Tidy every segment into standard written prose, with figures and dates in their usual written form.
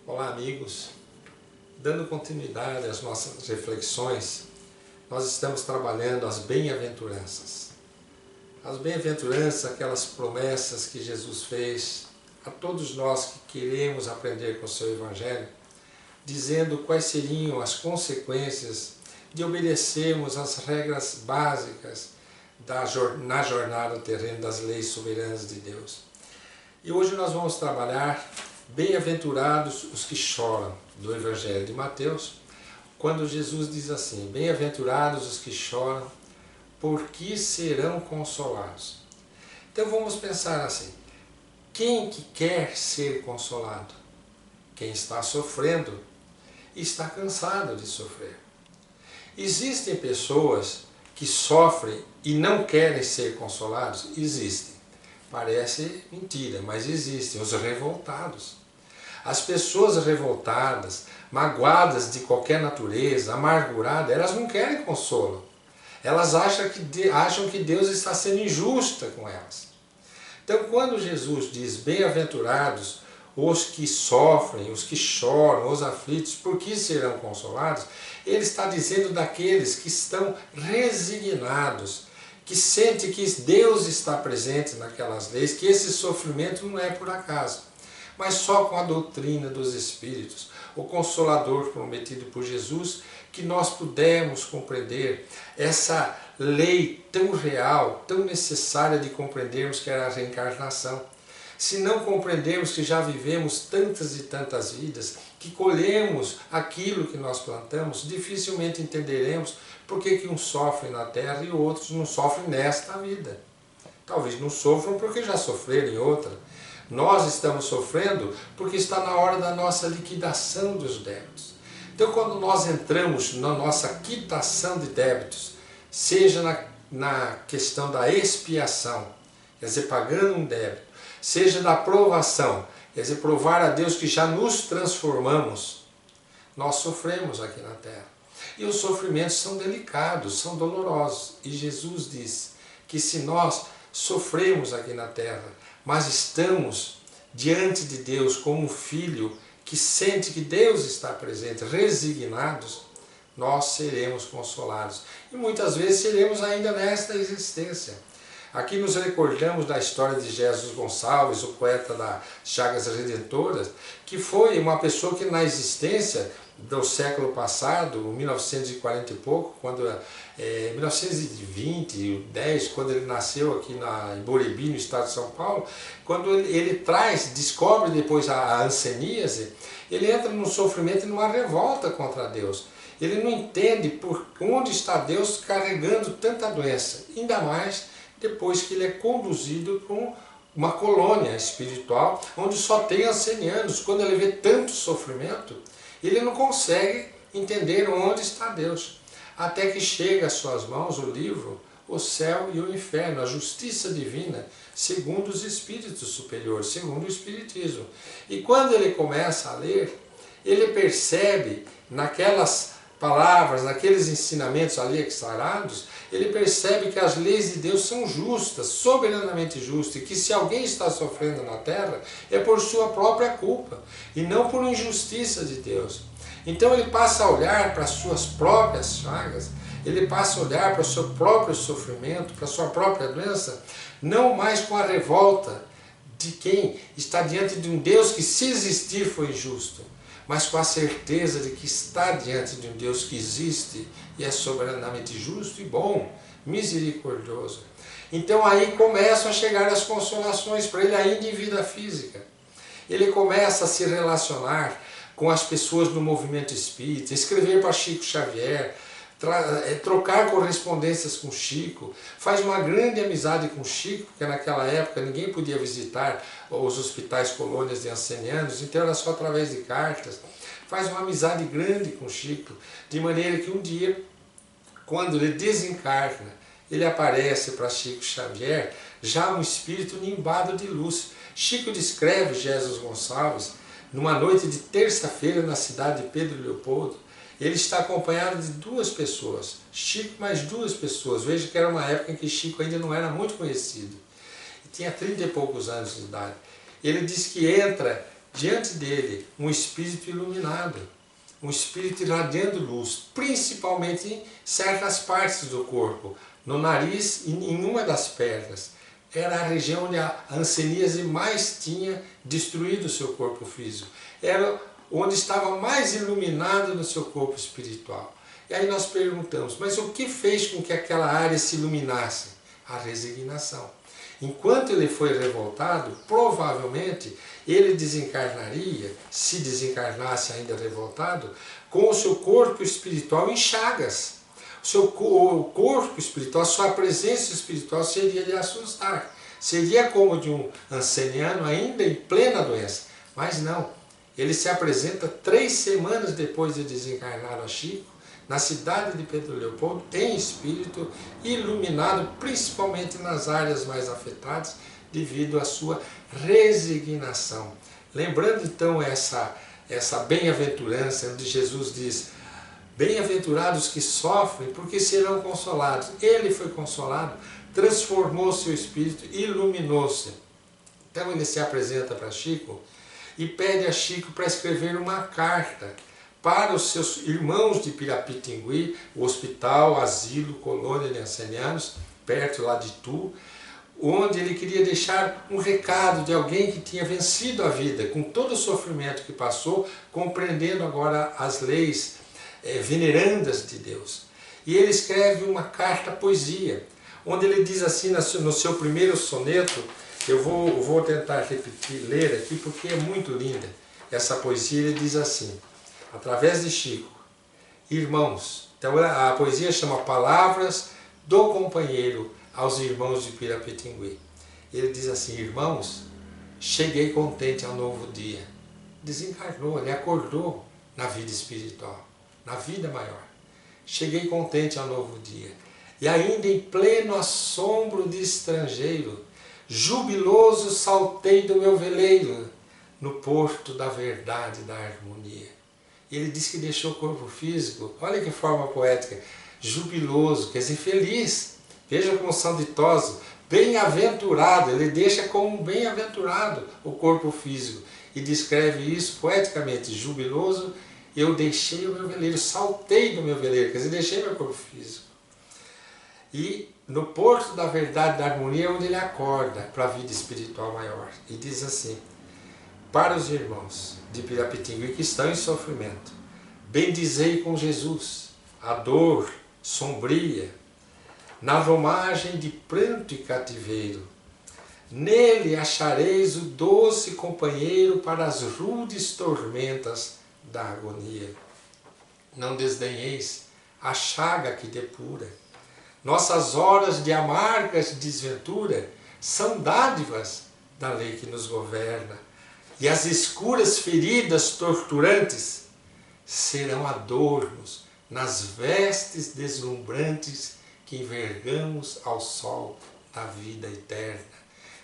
Olá, amigos. Dando continuidade às nossas reflexões, nós estamos trabalhando as bem-aventuranças. As bem-aventuranças, aquelas promessas que Jesus fez a todos nós que queremos aprender com o seu Evangelho, dizendo quais seriam as consequências de obedecermos às regras básicas na jornada terrena das leis soberanas de Deus. E hoje nós vamos trabalhar bem-aventurados os que choram, do Evangelho de Mateus, quando Jesus diz assim: bem-aventurados os que choram, porque serão consolados. Então vamos pensar assim: quem que quer ser consolado? Quem está sofrendo e está cansado de sofrer. Existem pessoas que sofrem e não querem ser consolados? Existem. Parece mentira, mas existem os revoltados. As pessoas revoltadas, magoadas de qualquer natureza, amarguradas, elas não querem consolo. Elas acham que Deus está sendo injusta com elas. Então, quando Jesus diz bem-aventurados os que sofrem, os que choram, os aflitos, porque serão consolados, ele está dizendo daqueles que estão resignados, que sentem que Deus está presente naquelas leis, que esse sofrimento não é por acaso, mas só com a doutrina dos Espíritos, o Consolador prometido por Jesus, que nós pudemos compreender essa lei tão real, tão necessária de compreendermos, que era a reencarnação. Se não compreendermos que já vivemos tantas e tantas vidas, que colhemos aquilo que nós plantamos, dificilmente entenderemos por que uns sofrem na Terra e outros não sofrem nesta vida. Talvez não sofram porque já sofreram em outra. Nós estamos sofrendo porque está na hora da nossa liquidação dos débitos. Então, quando nós entramos na nossa quitação de débitos, seja na questão da expiação, quer dizer, pagando um débito, seja da provação, quer dizer, provar a Deus que já nos transformamos, nós sofremos aqui na Terra. E os sofrimentos são delicados, são dolorosos. E Jesus diz que se nós sofremos aqui na Terra, mas estamos diante de Deus como um filho que sente que Deus está presente, resignados, nós seremos consolados. E muitas vezes seremos ainda nesta existência. Aqui nos recordamos da história de Jesus Gonçalves, o poeta das Chagas Redentoras, que foi uma pessoa que na existência do século passado, 1940 e pouco, quando 1920, 10, quando ele nasceu aqui em Borebi, no estado de São Paulo, quando ele descobre depois a hanseníase, ele entra num sofrimento e numa revolta contra Deus. Ele não entende por onde está Deus carregando tanta doença, ainda mais depois que ele é conduzido para uma colônia espiritual, onde só tem ancenianos. Quando ele vê tanto sofrimento, ele não consegue entender onde está Deus. Até que chega às suas mãos o livro, o céu e o inferno, a justiça divina, segundo os espíritos superiores, segundo o Espiritismo. E quando ele começa a ler, ele percebe naquelas palavras, naqueles ensinamentos ali exarados, ele percebe que as leis de Deus são justas, soberanamente justas, e que se alguém está sofrendo na Terra é por sua própria culpa e não por injustiça de Deus. Então ele passa a olhar para as suas próprias chagas, ele passa a olhar para o seu próprio sofrimento, para a sua própria doença, não mais com a revolta de quem está diante de um Deus que, se existir, foi injusto, mas com a certeza de que está diante de um Deus que existe e é soberanamente justo e bom, misericordioso. Então aí começam a chegar as consolações para ele ainda em vida física. Ele começa a se relacionar com as pessoas do movimento espírita, escrever para Chico Xavier, trocar correspondências com Chico, faz uma grande amizade com Chico, porque naquela época ninguém podia visitar os hospitais colônias de ancenianos, então era só através de cartas. Faz uma amizade grande com Chico, de maneira que um dia, quando ele desencarna, ele aparece para Chico Xavier já um espírito nimbado de luz. Chico descreve Jesus Gonçalves numa noite de terça-feira na cidade de Pedro Leopoldo. Ele está acompanhado de duas pessoas, Chico mais duas pessoas. Veja que era uma época em que Chico ainda não era muito conhecido. Tinha 30 e poucos anos de idade. Ele diz que entra diante dele um espírito iluminado, um espírito irradiando luz, principalmente em certas partes do corpo, no nariz e em uma das pernas. Era a região onde a hanseníase mais tinha destruído o seu corpo físico. Era onde estava mais iluminado no seu corpo espiritual. E aí nós perguntamos, mas o que fez com que aquela área se iluminasse? A resignação. Enquanto ele foi revoltado, provavelmente ele desencarnaria, se desencarnasse ainda revoltado, com o seu corpo espiritual em chagas. O corpo espiritual, a sua presença espiritual seria de assustar. Seria como de um anceniano ainda em plena doença. Mas não, ele se apresenta 3 semanas depois de desencarnar a Chico, na cidade de Pedro Leopoldo, em espírito, iluminado principalmente nas áreas mais afetadas, devido à sua resignação. Lembrando então essa bem-aventurança, onde Jesus diz, bem-aventurados que sofrem, porque serão consolados. Ele foi consolado, transformou seu espírito, iluminou-se. Então ele se apresenta para Chico e pede a Chico para escrever uma carta para os seus irmãos de Pirapitingui, o hospital, asilo, colônia de ancianos, perto lá de Itu, onde ele queria deixar um recado de alguém que tinha vencido a vida, com todo o sofrimento que passou, compreendendo agora as leis venerandas de Deus. E ele escreve uma carta-poesia, onde ele diz assim, no seu primeiro soneto, eu vou tentar repetir, ler aqui, porque é muito linda essa poesia. Ele diz assim, através de Chico, irmãos, então a poesia chama Palavras do Companheiro aos irmãos de Pirapitingui. Ele diz assim, irmãos, cheguei contente ao novo dia. Desencarnou, ele acordou na vida espiritual, na vida maior. Cheguei contente ao novo dia. E ainda em pleno assombro de estrangeiro, jubiloso saltei do meu veleiro, no porto da verdade e da harmonia. Ele diz que deixou o corpo físico, olha que forma poética, jubiloso, quer dizer, feliz. Veja como são ditosos, bem-aventurado, ele deixa como bem-aventurado o corpo físico e descreve isso poeticamente, jubiloso, eu deixei o meu veleiro, saltei do meu veleiro, quer dizer, deixei meu corpo físico. E no porto da verdade, da harmonia, é onde ele acorda para a vida espiritual maior. E diz assim, para os irmãos de Pirapitingui que estão em sofrimento, bendizei com Jesus a dor sombria, na romagem de pranto e cativeiro. Nele achareis o doce companheiro para as rudes tormentas da agonia. Não desdenheis a chaga que depura. Nossas horas de amargas desventura são dádivas da lei que nos governa, e as escuras feridas torturantes serão adornos nas vestes deslumbrantes que envergamos ao sol da vida eterna.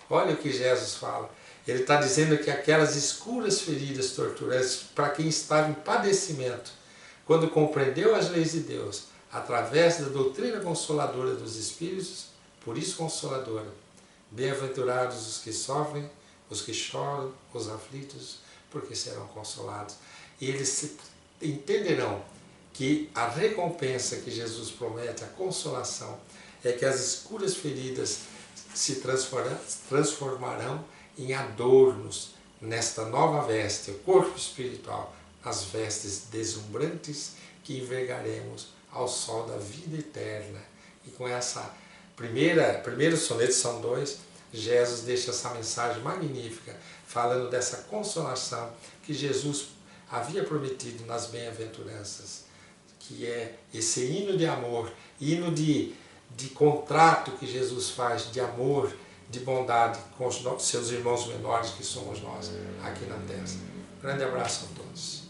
Olha o que Jesus fala. Ele está dizendo que aquelas escuras feridas torturantes, para quem estava em padecimento, quando compreendeu as leis de Deus, através da doutrina consoladora dos Espíritos, por isso consoladora, bem-aventurados os que sofrem, os que choram, os aflitos, porque serão consolados. E eles entenderão que a recompensa que Jesus promete, a consolação, é que as escuras feridas se transformarão em adornos nesta nova veste, o corpo espiritual, as vestes deslumbrantes que envergaremos ao sol da vida eterna. E com essa primeiro soneto, são 2, Jesus deixa essa mensagem magnífica, falando dessa consolação que Jesus havia prometido nas bem-aventuranças, que é esse hino de amor, hino de contrato que Jesus faz, de amor, de bondade com os seus irmãos menores que somos nós aqui na Terra. Grande abraço a todos.